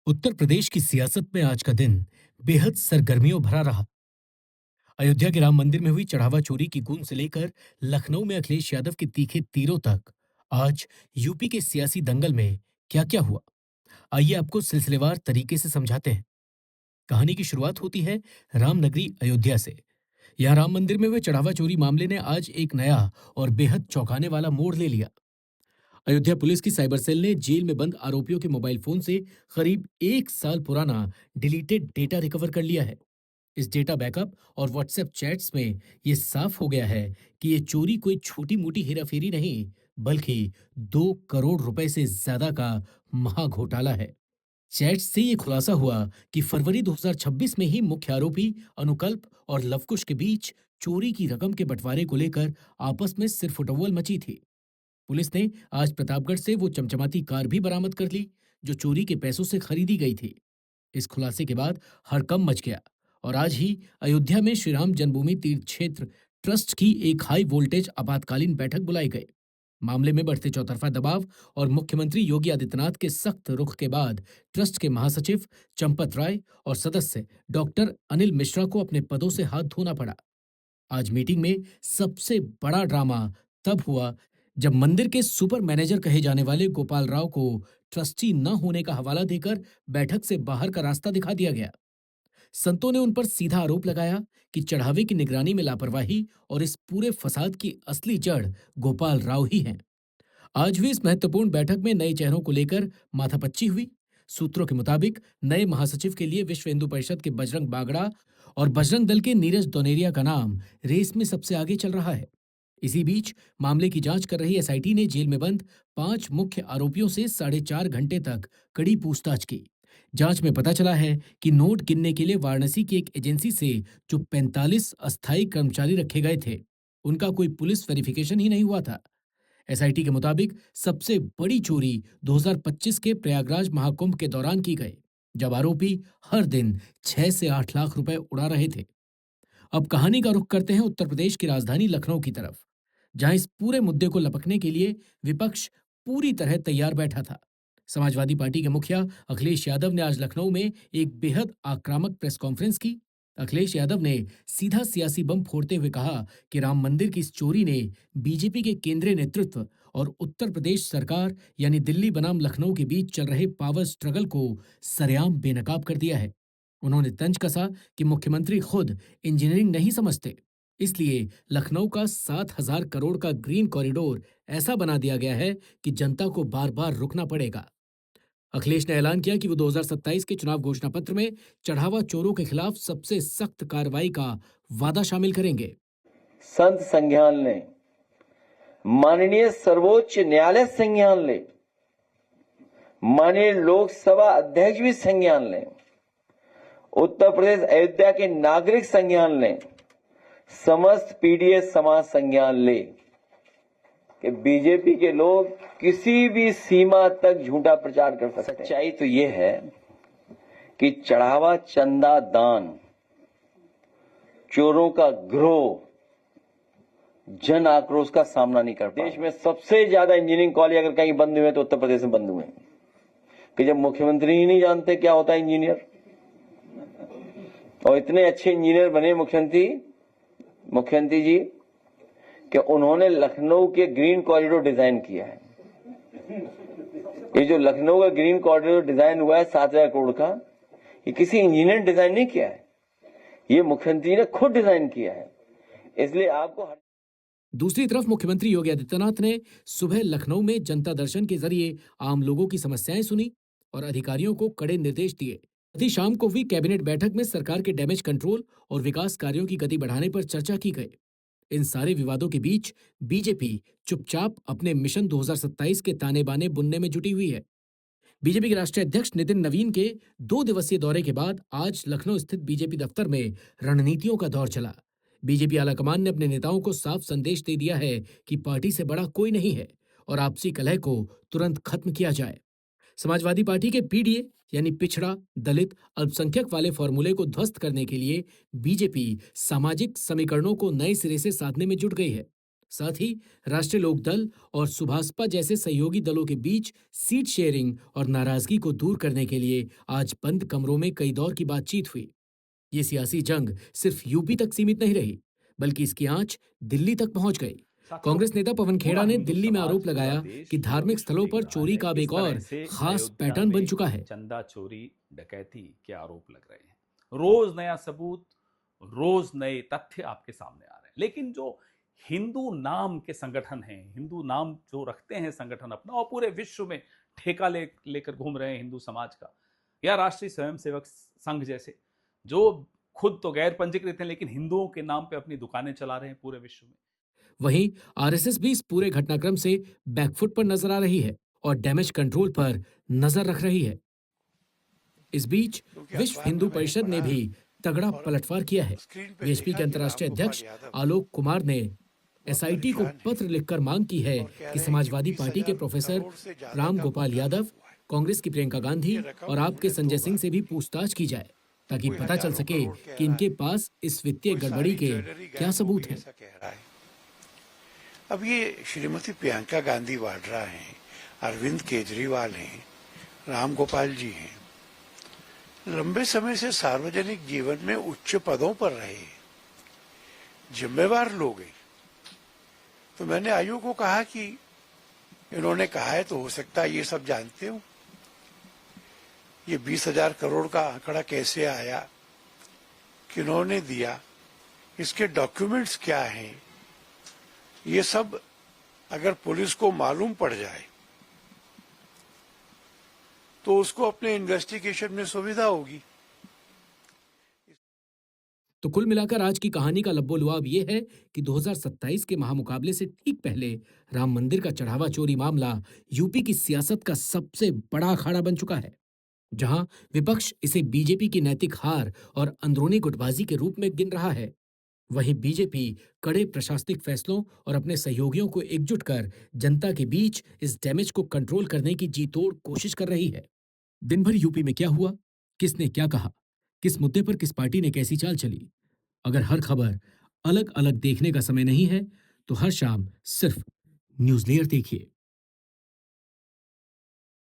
उत्तर प्रदेश की सियासत में आज का दिन बेहद सरगर्मियों भरा रहा। अयोध्या के राम मंदिर में हुई चढ़ावा चोरी की गूंज से लेकर लखनऊ में अखिलेश यादव के तीखे तीरों तक आज यूपी के सियासी दंगल में क्या-क्या हुआ, आइए आपको सिलसिलेवार तरीके से समझाते हैं। कहानी की शुरुआत होती है रामनगरी अयोध्या से। यहाँ राम मंदिर में हुए चढ़ावा चोरी मामले ने आज एक नया और बेहद चौंकाने वाला मोड़ ले लिया। अयोध्या पुलिस की साइबर सेल ने जेल में बंद आरोपियों के मोबाइल फोन से करीब 1 साल पुराना डिलीटेड डेटा रिकवर कर लिया है। इस डेटा बैकअप और व्हाट्सएप चैट्स में ये साफ हो गया है कि ये चोरी कोई छोटी मोटी हेराफेरी नहीं, बल्कि 2 करोड़ रुपए से ज्यादा का महाघोटाला है। चैट्स से ये खुलासा हुआ कि फरवरी 2026 में ही मुख्य आरोपी अनुकल्प और लवकुश के बीच चोरी की रकम के बंटवारे को लेकर आपस में सिरफुटौवल मची थी। पुलिस ने आज प्रतापगढ़ से वो चमचमाती कार भी बरामद कर ली जो चोरी के पैसों से खरीदी गई थी। इस खुलासे के बाद हड़कंप मच गया और आज ही अयोध्या में श्री राम जन्मभूमि तीर्थ क्षेत्र ट्रस्ट की एक हाई वोल्टेज आपातकालीन बैठक बुलाई गई। मामले में बढ़ते चौतरफा दबाव और मुख्यमंत्री योगी आदित्यनाथ के सख्त रुख के बाद ट्रस्ट के महासचिव चंपत राय और सदस्य डॉक्टर अनिल मिश्रा को अपने पदों से हाथ धोना पड़ा। आज मीटिंग में सबसे बड़ा ड्रामा तब हुआ जब मंदिर के सुपर मैनेजर कहे जाने वाले गोपाल राव को ट्रस्टी न होने का हवाला देकर बैठक से बाहर का रास्ता दिखा दिया गया। संतों ने उन पर सीधा आरोप लगाया कि चढ़ावे की निगरानी में लापरवाही और इस पूरे फसाद की असली जड़ गोपाल राव ही हैं। आज हुई इस महत्वपूर्ण बैठक में नए चेहरों को लेकर माथापच्ची हुई। सूत्रों के मुताबिक नए महासचिव के लिए विश्व हिंदू परिषद के बजरंग बागड़ा और बजरंग दल के नीरज दोनेरिया का नाम रेस में सबसे आगे चल रहा है। इसी बीच मामले की जांच कर रही एसआईटी ने जेल में बंद 5 मुख्य आरोपियों से 4.5 घंटे तक कड़ी पूछताछ की। जांच में पता चला है कि नोट गिनने के लिए वाराणसी की एक एजेंसी से जो 45 अस्थायी कर्मचारी रखे गए थे, उनका कोई पुलिस वेरिफिकेशन ही नहीं हुआ था। एसआईटी के मुताबिक सबसे बड़ी चोरी 2025 के प्रयागराज महाकुंभ के दौरान की गई, जब आरोपी हर दिन 6 से 8 लाख रुपए उड़ा रहे थे। अब कहानी का रुख करते हैं उत्तर प्रदेश की राजधानी लखनऊ की तरफ, जहां इस पूरे मुद्दे को लपकने के लिए विपक्ष पूरी तरह तैयार बैठा था। समाजवादी पार्टी के मुखिया अखिलेश यादव ने आज लखनऊ में एक बेहद आक्रामक प्रेस कॉन्फ्रेंस की। अखिलेश यादव ने सीधा सियासी बम फोड़ते हुए कहा कि राम मंदिर की इस चोरी ने बीजेपी के केंद्रीय नेतृत्व और उत्तर प्रदेश सरकार यानी दिल्ली बनाम लखनऊ के बीच चल रहे पावर स्ट्रगल को सरेआम बेनकाब कर दिया है। उन्होंने तंज कसा कि मुख्यमंत्री खुद इंजीनियरिंग नहीं समझते, इसलिए लखनऊ का 7,000 करोड़ का ग्रीन कॉरिडोर ऐसा बना दिया गया है कि जनता को बार बार रुकना पड़ेगा। अखिलेश ने ऐलान किया कि वो 2027 के चुनाव घोषणा पत्र में चढ़ावा चोरों के खिलाफ सबसे सख्त कार्रवाई का वादा शामिल करेंगे। संत संज्ञान ले, माननीय सर्वोच्च न्यायालय संज्ञान ले, माननीय लोकसभा अध्यक्ष भी संज्ञान लें, उत्तर प्रदेश अयोध्या के नागरिक संज्ञान लें, समस्त पीडीएस समाज संज्ञान ले कि बीजेपी के लोग किसी भी सीमा तक झूठा प्रचार कर सकते हैं। सच्चाई तो ये है कि चढ़ावा, चंदा, दान, चोरों का गिरोह जन आक्रोश का सामना नहीं कर पा। देश में सबसे ज्यादा इंजीनियरिंग कॉलेज अगर कहीं बंद हुए तो उत्तर प्रदेश में बंद हुए, कि जब मुख्यमंत्री ही नहीं जानते क्या होता है इंजीनियर, और इतने अच्छे इंजीनियर बने मुख्यमंत्री जी कि उन्होंने लखनऊ के ग्रीन कॉरिडोर डिजाइन किया है। ये जो लखनऊ का ग्रीन कॉरिडोर डिजाइन हुआ है 7,000 करोड़ का, ये किसी इंजीनियर ने डिजाइन नहीं किया है, ये मुख्यमंत्री ने खुद डिजाइन किया है। इसलिए आपको दूसरी तरफ मुख्यमंत्री योगी आदित्यनाथ ने सुबह लखनऊ में जनता दर्शन के जरिए आम लोगों की समस्याएं सुनी और अधिकारियों को कड़े निर्देश दिए। साथ ही शाम को हुई कैबिनेट बैठक में सरकार के डैमेज कंट्रोल और विकास कार्यों की गति बढ़ाने पर चर्चा की गई। इन सारे विवादों के बीच बीजेपी चुपचाप अपने मिशन 2027 के ताने बाने बुनने में जुटी हुई है। बीजेपी के राष्ट्रीय अध्यक्ष नितिन नवीन के 2 दिवसीय दौरे के बाद आज लखनऊ स्थित बीजेपी दफ्तर में रणनीतियों का दौर चला। बीजेपी आलाकमान ने अपने नेताओं को साफ संदेश दे दिया है कि पार्टी से बड़ा कोई नहीं है और आपसी कलह को तुरंत खत्म किया जाए। समाजवादी पार्टी के पीडीए यानी पिछड़ा, दलित, अल्पसंख्यक वाले फॉर्मूले को ध्वस्त करने के लिए बीजेपी सामाजिक समीकरणों को नए सिरे से साधने में जुट गई है। साथ ही राष्ट्रीय लोकदल और सुभाषपा जैसे सहयोगी दलों के बीच सीट शेयरिंग और नाराजगी को दूर करने के लिए आज बंद कमरों में कई दौर की बातचीत हुई। ये सियासी जंग सिर्फ यूपी तक सीमित नहीं रही, बल्कि इसकी आंच दिल्ली तक पहुंच गई। साथियों, कांग्रेस नेता पवन पूरा खेड़ा ने हिंदू दिल्ली में समाज, आरोप पूरा लगाया देश कि धार्मिक रोष स्थलों देख पर रहा चोरी है का अब किस एक तरह और से खास अयोध्या पैटर्न बन में चुका है। चंदा चोरी, डकैती के आरोप लग रहे हैं। रोज नया सबूत, रोज नए तथ्य आपके सामने आ रहे हैं। लेकिन जो हिंदू नाम के संगठन हैं, हिंदू नाम जो रखते हैं संगठन अपना, और पूरे विश्व में ठेका लेकर घूम रहे हैं हिंदू समाज का, या राष्ट्रीय स्वयंसेवक संघ जैसे, जो खुद तो गैर पंजीकृत हैं लेकिन हिंदुओं के नाम पे अपनी दुकानें चला रहे हैं पूरे विश्व में। वहीं आरएसएस भी इस पूरे घटनाक्रम से बैकफुट पर नजर आ रही है और डैमेज कंट्रोल पर नजर रख रही है। इस बीच क्योंकि विश्व अखबार में हिंदू मैंने परिषद ने पढ़ा भी तगड़ा और पलटवार किया है। स्क्रीन पे बीएचपी देखा के कि अंतर्राष्ट्रीय रामगोपाल अध्यक्ष यादव आलोक कुमार ने बहुत एसआईटी को परेशान है पत्र लिखकर मांग की है और कह कि रहे हैं कि समाजवादी पार्टी के 20,000 प्रोफेसर करोड़ से ज्यादा राम का गोपाल घोटाला यादव, हुआ है। कांग्रेस की प्रियंका गांधी ये रकम और आपके उन्होंने संजय 2 सिंह बार से भी दी। पूछताछ की जाए, ताकि कोई पता चल हजारों सके करोड़ कह कि रहा इनके है, पास इस वित्तीय कोई गड़बड़ी सारी के ज्वेलरी क्या गायब हो सबूत गई हैं। ऐसा कह रहा है। अब ये श्रीमती प्रियंका गांधी वाड्रा हैं, अरविंद केजरीवाल हैं, राम गोपाल जी हैं, लंबे समय से सार्वजनिक जीवन में उच्च पदों पर रहे, जिम्मेवार लोग हैं। तो मैंने आयोग को कहा कि इन्होंने कहा है तो हो सकता है ये सब जानते हो। ये 20,000 करोड़ का आंकड़ा कैसे आया, किन्होंने दिया, इसके डॉक्यूमेंट्स क्या हैं, ये सब अगर पुलिस को मालूम पड़ जाए तो उसको अपने इन्वेस्टिगेशन में सुविधा होगी। तो कुल मिलाकर आज की कहानी का लब्बो-लुआब ये है कि 2027 के महामुकाबले से ठीक पहले राम मंदिर का चढ़ावा चोरी मामला यूपी की सियासत का सबसे बड़ा अखाड़ा बन चुका है। जहां विपक्ष इसे बीजेपी की नैतिक हार और अंदरूनी गुटबाजी के रूप में गिन रहा है, वहीं बीजेपी कड़े प्रशासनिक फैसलों और अपने सहयोगियों को एकजुट कर जनता के बीच इस डैमेज को कंट्रोल करने की जी तोड़ कोशिश कर रही है। दिन भर यूपी में क्या हुआ, किसने क्या कहा, किस मुद्दे पर किस पार्टी ने कैसी चाल चली, अगर हर खबर अलग अलग देखने का समय नहीं है तो हर शाम सिर्फ न्यूज लेयर देखिए।